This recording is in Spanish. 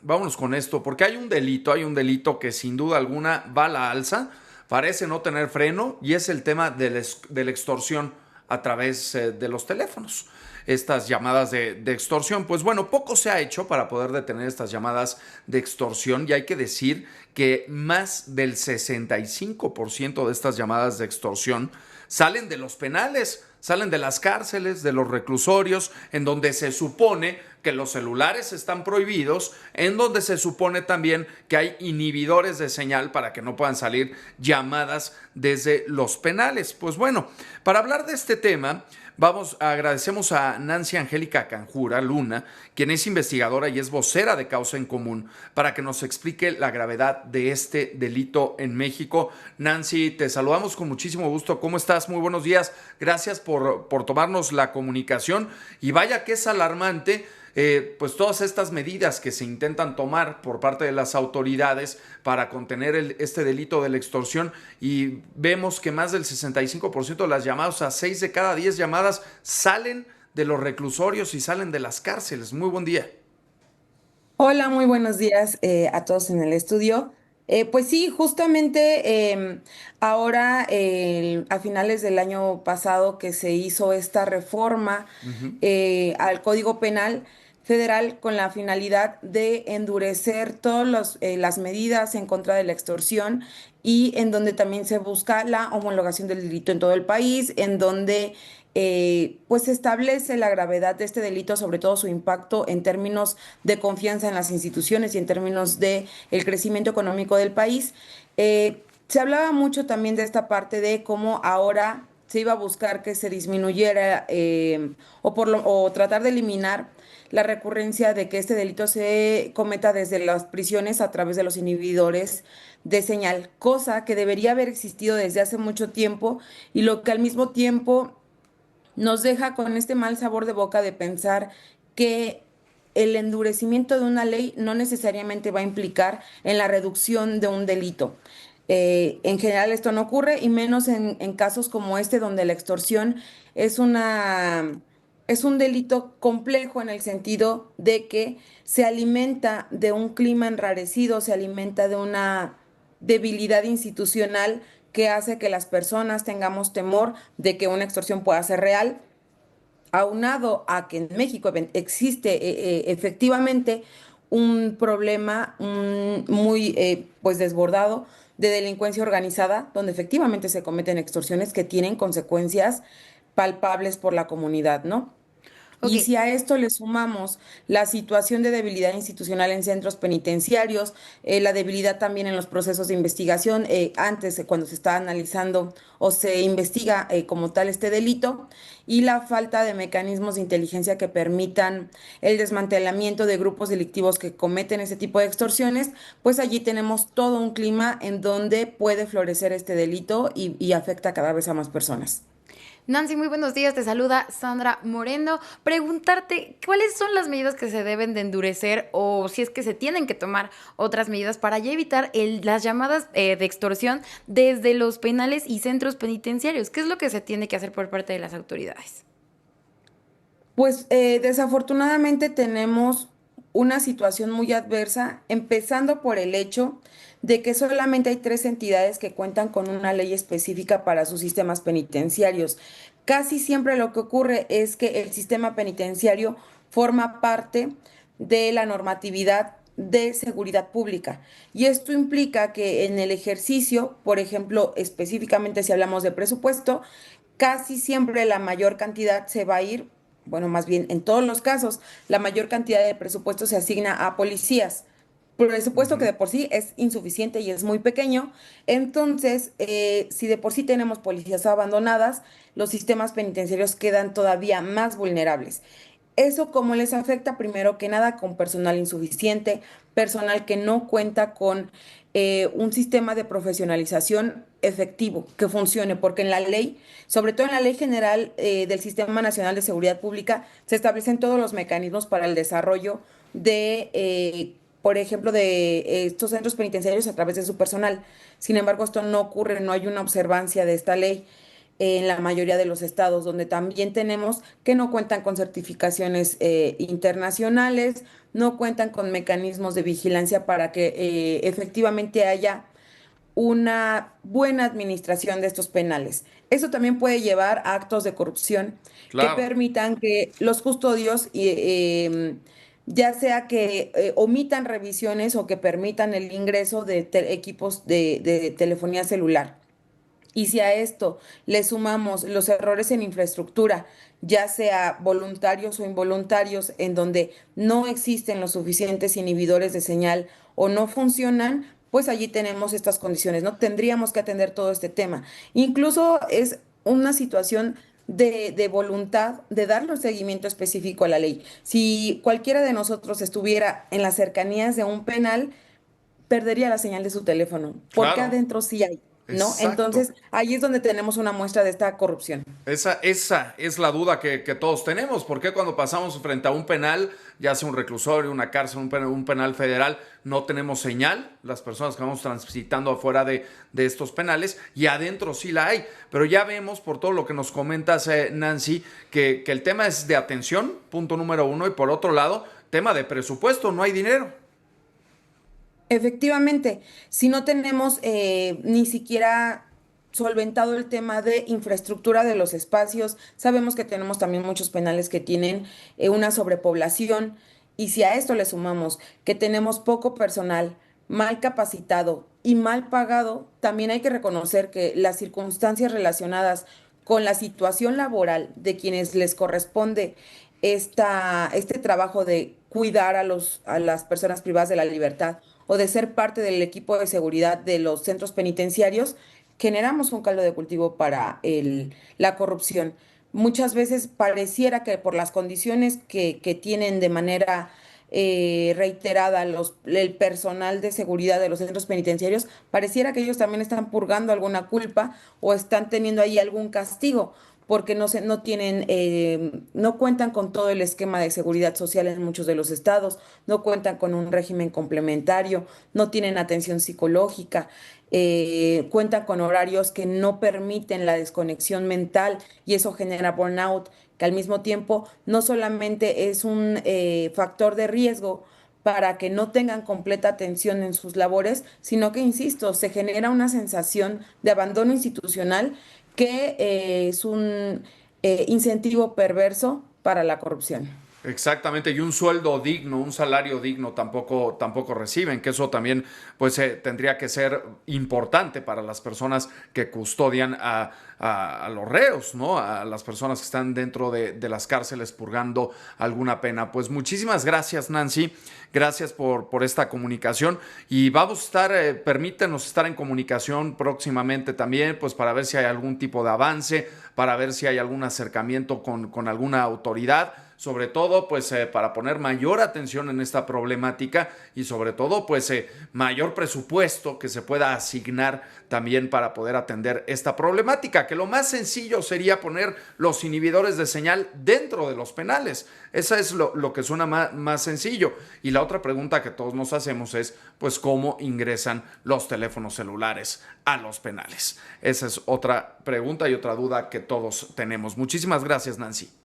vámonos con esto, porque hay un delito que sin duda alguna va a la alza, parece no tener freno, y es el tema de la extorsión a través de los teléfonos. Estas llamadas de extorsión. Pues bueno, poco se ha hecho para poder detener estas llamadas de extorsión, y hay que decir que más del 65% de estas llamadas de extorsión salen de los penales, salen de las cárceles, de los reclusorios, en donde se supone que los celulares están prohibidos, en donde se supone también que hay inhibidores de señal para que no puedan salir llamadas desde los penales. Pues bueno, para hablar de este tema, agradecemos a Nancy Angélica Canjura Luna, quien es investigadora y es vocera de Causa en Común, para que nos explique la gravedad de este delito en México. Nancy, te saludamos con muchísimo gusto. ¿Cómo estás? Muy buenos días. Gracias por tomarnos la comunicación. Y vaya que es alarmante pues todas estas medidas que se intentan tomar por parte de las autoridades para contener este delito de la extorsión, y vemos que más del 65% de las llamadas, o sea, 6 de cada 10 llamadas salen de los reclusorios y salen de las cárceles. Muy buen día. Hola, muy buenos días a todos en el estudio. Pues sí, justamente ahora a finales del año pasado que se hizo esta reforma Ujú. al Código Penal Federal con la finalidad de endurecer todas las medidas en contra de la extorsión y en donde también se busca la homologación del delito en todo el país, en donde pues se establece la gravedad de este delito, sobre todo su impacto en términos de confianza en las instituciones y en términos de el crecimiento económico del país. Se hablaba mucho también de esta parte de cómo ahora se iba a buscar que se disminuyera o tratar de eliminar la recurrencia de que este delito se cometa desde las prisiones a través de los inhibidores de señal, cosa que debería haber existido desde hace mucho tiempo y lo que al mismo tiempo nos deja con este mal sabor de boca de pensar que el endurecimiento de una ley no necesariamente va a implicar en la reducción de un delito. En general esto no ocurre y menos en casos como este donde la extorsión es es un delito complejo en el sentido de que se alimenta de un clima enrarecido, se alimenta de una debilidad institucional que hace que las personas tengamos temor de que una extorsión pueda ser real, aunado a que en México existe efectivamente un problema muy pues desbordado de delincuencia organizada, donde efectivamente se cometen extorsiones que tienen consecuencias palpables por la comunidad, ¿no? Ok, Y si a esto le sumamos la situación de debilidad institucional en centros penitenciarios, la debilidad también en los procesos de investigación, antes cuando se está analizando o se investiga como tal este delito, y la falta de mecanismos de inteligencia que permitan el desmantelamiento de grupos delictivos que cometen ese tipo de extorsiones, pues allí tenemos todo un clima en donde puede florecer este delito y afecta cada vez a más personas. Nancy, muy buenos días. Te saluda Sandra Moreno. Preguntarte cuáles son las medidas que se deben de endurecer o si es que se tienen que tomar otras medidas para ya evitar las llamadas de extorsión desde los penales y centros penitenciarios. ¿Qué es lo que se tiene que hacer por parte de las autoridades? Pues desafortunadamente tenemos una situación muy adversa, empezando por el hecho de que solamente hay tres entidades que cuentan con una ley específica para sus sistemas penitenciarios. Casi siempre lo que ocurre es que el sistema penitenciario forma parte de la normatividad de seguridad pública. Y esto implica que en el ejercicio, por ejemplo, específicamente si hablamos de presupuesto, casi siempre la mayor cantidad se va a ir, bueno, más bien en todos los casos, la mayor cantidad de presupuesto se asigna a policías. Presupuesto que Ujú. de por sí es insuficiente y es muy pequeño. Entonces, si de por sí tenemos policías abandonadas, los sistemas penitenciarios quedan todavía más vulnerables. ¿Eso cómo les afecta? Primero que nada, con personal insuficiente, personal que no cuenta con un sistema de profesionalización efectivo que funcione, porque en la ley, sobre todo en la Ley General del Sistema Nacional de Seguridad Pública, se establecen todos los mecanismos para el desarrollo por ejemplo, de estos centros penitenciarios a través de su personal. Sin embargo, esto no ocurre, no hay una observancia de esta ley. en la mayoría de los estados, donde también tenemos que no cuentan con certificaciones internacionales, no cuentan con mecanismos de vigilancia para que efectivamente haya una buena administración de estos penales. Eso también puede llevar a actos de corrupción que Claro. permitan que los custodios, ya sea que omitan revisiones o que permitan el ingreso de equipos de telefonía celular. Y si a esto le sumamos los errores en infraestructura, ya sea voluntarios o involuntarios, en donde no existen los suficientes inhibidores de señal o no funcionan, pues allí tenemos estas condiciones, ¿no? Tendríamos que atender todo este tema. Incluso es una situación de voluntad de darle un seguimiento específico a la ley. Si cualquiera de nosotros estuviera en las cercanías de un penal, perdería la señal de su teléfono, porque Claro, adentro sí hay, ¿no? exacto. Entonces, ahí es donde tenemos una muestra de esta corrupción. Esa es la duda que todos tenemos. ¿Por qué cuando pasamos frente a un penal, ya sea un reclusorio, una cárcel, un penal federal, no tenemos señal? Las personas que vamos transitando afuera de estos penales y adentro sí la hay. Pero ya vemos por todo lo que nos comentas, Nancy, que el tema es de atención, punto número uno, y por otro lado, tema de presupuesto, no hay dinero. Efectivamente, si no tenemos ni siquiera solventado el tema de infraestructura de los espacios, sabemos que tenemos también muchos penales que tienen una sobrepoblación, y si a esto le sumamos que tenemos poco personal, mal capacitado y mal pagado, también hay que reconocer que las circunstancias relacionadas con la situación laboral de quienes les corresponde este trabajo de cuidar a las personas privadas de la libertad o de ser parte del equipo de seguridad de los centros penitenciarios, generamos un caldo de cultivo para la corrupción. Muchas veces pareciera que por las condiciones que tienen de manera reiterada el personal de seguridad de los centros penitenciarios, pareciera que ellos también están purgando alguna culpa o están teniendo ahí algún castigo, porque no tienen, no cuentan con todo el esquema de seguridad social en muchos de los estados, no cuentan con un régimen complementario, no tienen atención psicológica, cuentan con horarios que no permiten la desconexión mental, y eso genera burnout, que al mismo tiempo no solamente es un factor de riesgo para que no tengan completa atención en sus labores, sino que, insisto, se genera una sensación de abandono institucional que es un incentivo perverso para la corrupción. Exactamente, y un sueldo digno, un salario digno tampoco reciben, que eso también pues tendría que ser importante para las personas que custodian a los reos, ¿no? A las personas que están dentro de las cárceles purgando alguna pena. Pues muchísimas gracias, Nancy, gracias por esta comunicación, y vamos a estar, permítenos estar en comunicación próximamente también, pues para ver si hay algún tipo de avance, para ver si hay algún acercamiento con alguna autoridad, sobre todo pues para poner mayor atención en esta problemática, y sobre todo pues mayor presupuesto que se pueda asignar también para poder atender esta problemática, que lo más sencillo sería poner los inhibidores de señal dentro de los penales. Esa es lo que suena más sencillo. Y la otra pregunta que todos nos hacemos es pues cómo ingresan los teléfonos celulares a los penales. Esa es otra pregunta y otra duda que todos tenemos. Muchísimas gracias, Nancy.